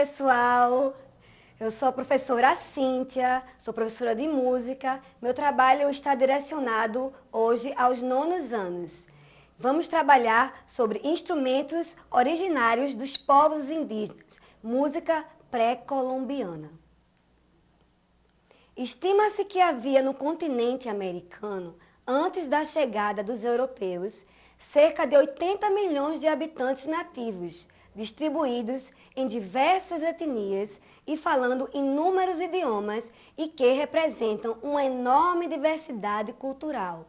pessoal! Eu sou a professora Cíntia, sou professora de música. Meu trabalho está direcionado hoje aos 9º anos. Vamos trabalhar sobre instrumentos originários dos povos indígenas, música pré-colombiana. Estima-se que havia no continente americano, antes da chegada dos europeus, cerca de 80 milhões de habitantes nativos, distribuídos em diversas etnias e falando inúmeros idiomas e que representam uma enorme diversidade cultural.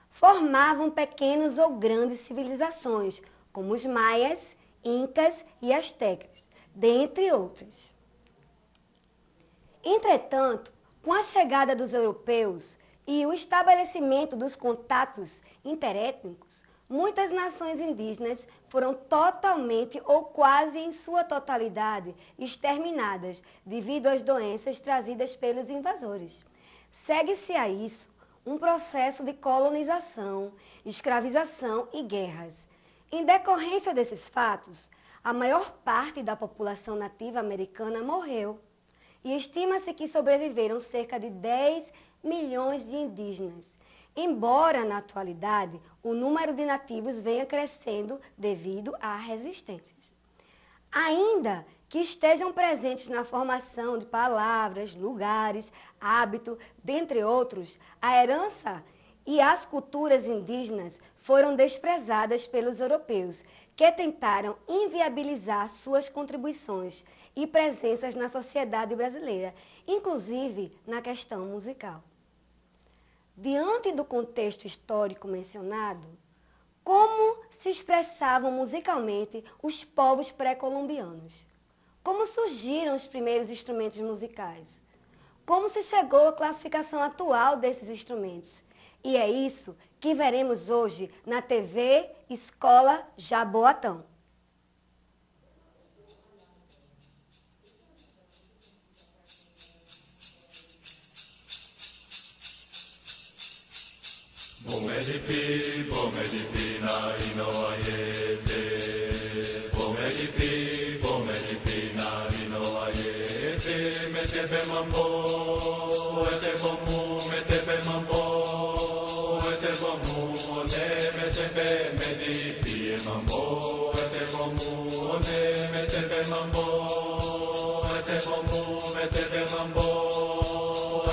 Formavam pequenas ou grandes civilizações, como os maias, incas e astecas, dentre outras. Entretanto, com a chegada dos europeus e o estabelecimento dos contatos interétnicos, muitas nações indígenas foram totalmente ou quase em sua totalidade exterminadas devido às doenças trazidas pelos invasores. Segue-se a isso um processo de colonização, escravização e guerras. Em decorrência desses fatos, a maior parte da população nativa americana morreu e estima-se que sobreviveram cerca de 10 milhões de indígenas. Embora, na atualidade, o número de nativos venha crescendo devido a resistências. Ainda que estejam presentes na formação de palavras, lugares, hábito, dentre outros, a herança e as culturas indígenas foram desprezadas pelos europeus, que tentaram inviabilizar suas contribuições e presenças na sociedade brasileira, inclusive na questão musical. Diante do contexto histórico mencionado, como se expressavam musicalmente os povos pré-colombianos? Como surgiram os primeiros instrumentos musicais? Como se chegou à classificação atual desses instrumentos? E é isso que veremos hoje na TV Escola Jaboatão. Bomedipi, bomedipi, na inoayete. Bomedipi, na inoayete. Metepe mambo, ete bomu, metepe mambo, ete bomu, ne metepe medipi mambo, ete bomu, ne metepe mambo, ete bomu, metepe mambo,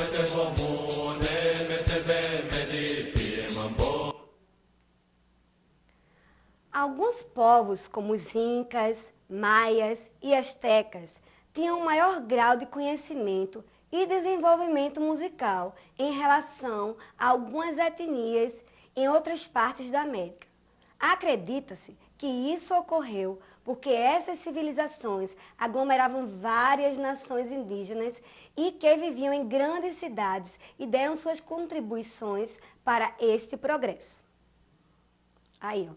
ete bomu, ne metepe medipi. Alguns povos, como os incas, maias e astecas, tinham um maior grau de conhecimento e desenvolvimento musical em relação a algumas etnias em outras partes da América. Acredita-se que isso ocorreu porque essas civilizações aglomeravam várias nações indígenas e que viviam em grandes cidades e deram suas contribuições para este progresso. Aí, ó.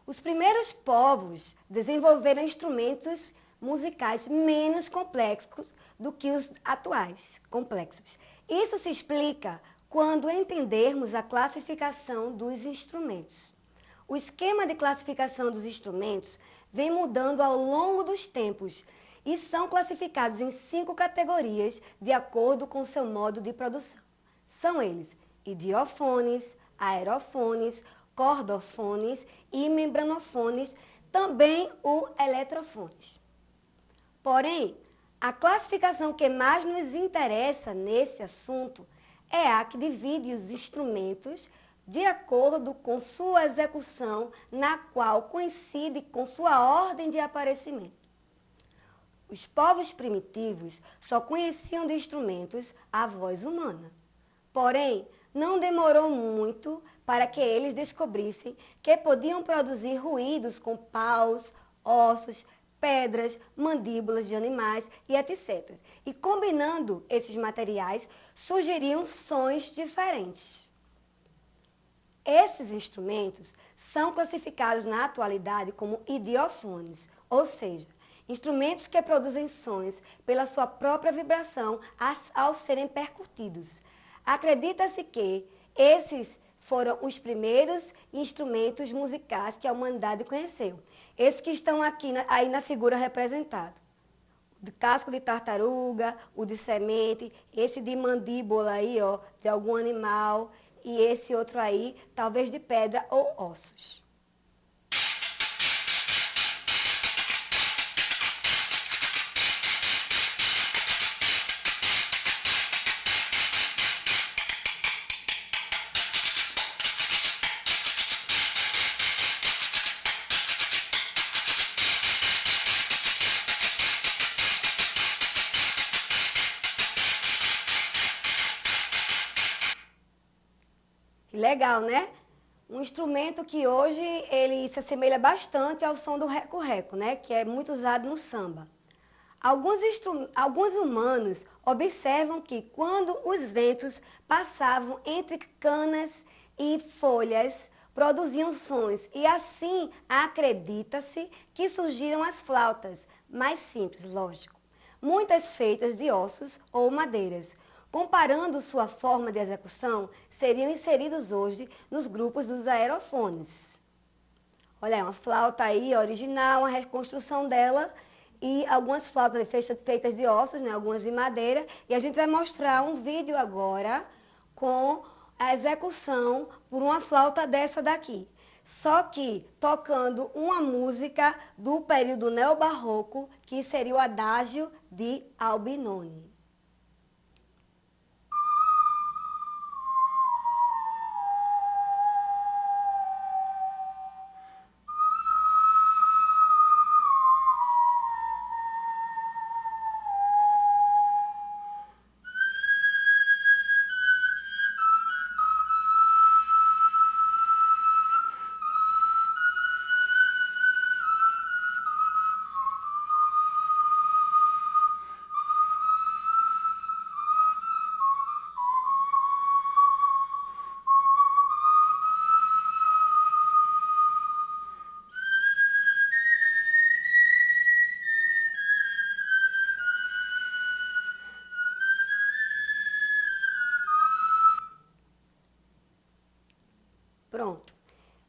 Os primeiros povos desenvolveram instrumentos musicais menos complexos do que os atuais complexos. Isso se explica quando entendermos a classificação dos instrumentos. O esquema de classificação dos instrumentos vem mudando ao longo dos tempos e são classificados em 5 categorias de acordo com seu modo de produção. São eles: idiofones, aerofones, cordofones e membranofones, também o eletrofones. Porém, a classificação que mais nos interessa nesse assunto é a que divide os instrumentos de acordo com sua execução, na qual coincide com sua ordem de aparecimento. Os povos primitivos só conheciam de instrumentos a voz humana. Porém, não demorou muito para que eles descobrissem que podiam produzir ruídos com paus, ossos, pedras, mandíbulas de animais e etc. E combinando esses materiais, surgiriam sons diferentes. Esses instrumentos são classificados na atualidade como idiofones, ou seja, instrumentos que produzem sons pela sua própria vibração ao serem percutidos. Acredita-se que esses foram os primeiros instrumentos musicais que a humanidade conheceu. Esses que estão aqui aí na figura representado. O de casco de tartaruga, o de semente, esse de mandíbula aí, ó, de algum animal, e esse outro aí, talvez de pedra ou ossos. Legal, né? Um instrumento que hoje ele se assemelha bastante ao som do reco-reco, né? Que é muito usado no samba. Alguns humanos observam que quando os ventos passavam entre canas e folhas, produziam sons e assim acredita-se que surgiram as flautas, mais simples, lógico, muitas feitas de ossos ou madeiras. Comparando sua forma de execução, seriam inseridos hoje nos grupos dos aerofones. Olha, é uma flauta aí original, uma reconstrução dela e algumas flautas feitas de ossos, né, algumas de madeira. E a gente vai mostrar um vídeo agora com a execução por uma flauta dessa daqui. Só que tocando uma música do período neobarroco, que seria o Adágio de Albinoni. Pronto.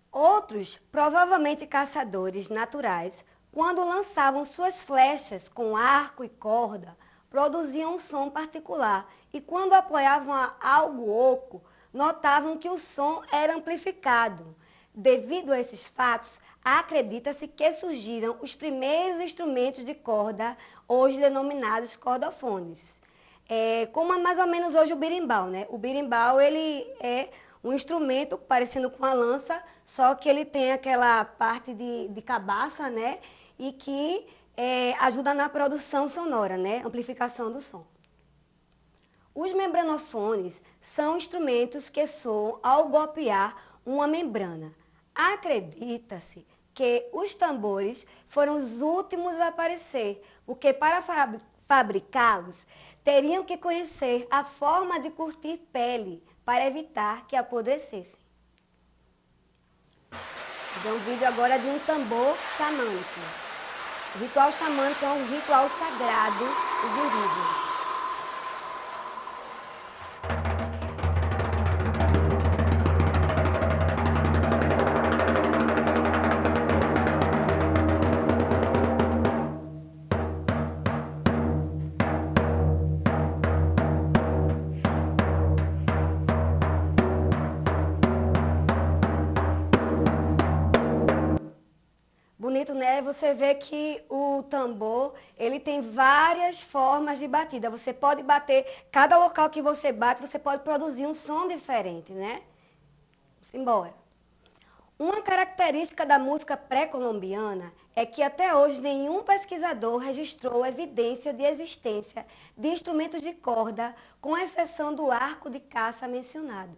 Outros, provavelmente caçadores naturais, quando lançavam suas flechas com arco e corda, produziam um som particular e quando apoiavam algo oco, notavam que o som era amplificado. Devido a esses fatos, acredita-se que surgiram os primeiros instrumentos de corda, hoje denominados cordofones. Como é mais ou menos hoje o berimbau, né? O berimbau, ele é um instrumento parecendo com a lança, só que ele tem aquela parte de cabaça, né? E que ajuda na produção sonora, né? Amplificação do som. Os membranofones são instrumentos que soam ao golpear uma membrana. Acredita-se que os tambores foram os últimos a aparecer, porque para fabricá-los, teriam que conhecer a forma de curtir pele, para evitar que apodrecessem. Vou um vídeo agora de um tambor xamânico. O ritual xamânico é um ritual sagrado dos indígenas. Bonito, né? Você vê que o tambor, ele tem várias formas de batida. Você pode bater, cada local que você bate, você pode produzir um som diferente, né? Vamos embora. Uma característica da música pré-colombiana é que até hoje nenhum pesquisador registrou evidência de existência de instrumentos de corda, com exceção do arco de caça mencionado.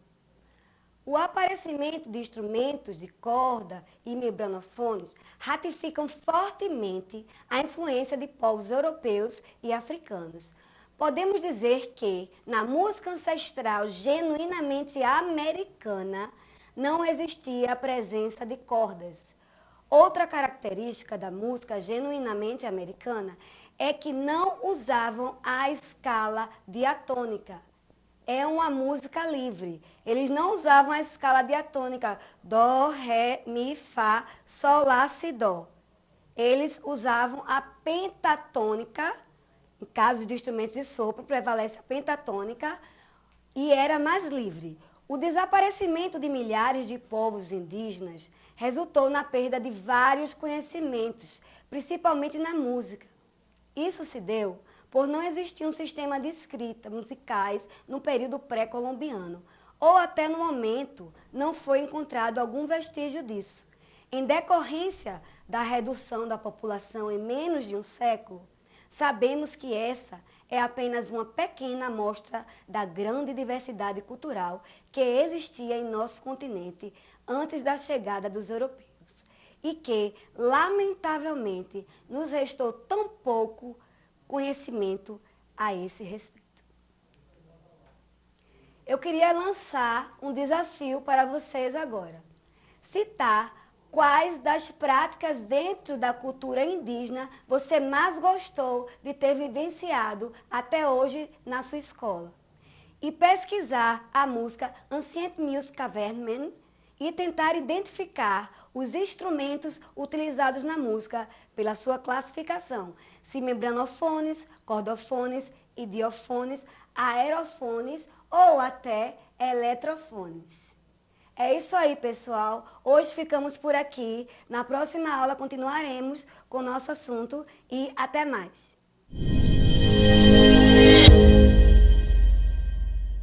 O aparecimento de instrumentos de corda e membranofones ratificam fortemente a influência de povos europeus e africanos. Podemos dizer que, na música ancestral genuinamente americana, não existia a presença de cordas. Outra característica da música genuinamente americana é que não usavam a escala diatônica. é uma música livre. Eles não usavam a escala diatônica dó, ré, mi, fá, sol, lá, si, dó. Eles usavam a pentatônica, em caso de instrumentos de sopro, prevalece a pentatônica, e era mais livre. O desaparecimento de milhares de povos indígenas resultou na perda de vários conhecimentos, principalmente na música. Isso se deu por não existir um sistema de escrita musicais no período pré-colombiano, ou até no momento não foi encontrado algum vestígio disso. Em decorrência da redução da população em menos de um século, sabemos que essa é apenas uma pequena amostra da grande diversidade cultural que existia em nosso continente antes da chegada dos europeus e que, lamentavelmente, nos restou tão pouco conhecimento a esse respeito. Eu queria lançar um desafio para vocês agora. Citar quais das práticas dentro da cultura indígena você mais gostou de ter vivenciado até hoje na sua escola. E pesquisar a música Ancient Music Government e tentar identificar os instrumentos utilizados na música pela sua classificação, se membranofones, cordofones, idiofones, aerofones ou até eletrofones. É isso aí, pessoal. Hoje ficamos por aqui. Na próxima aula continuaremos com o nosso assunto e até mais.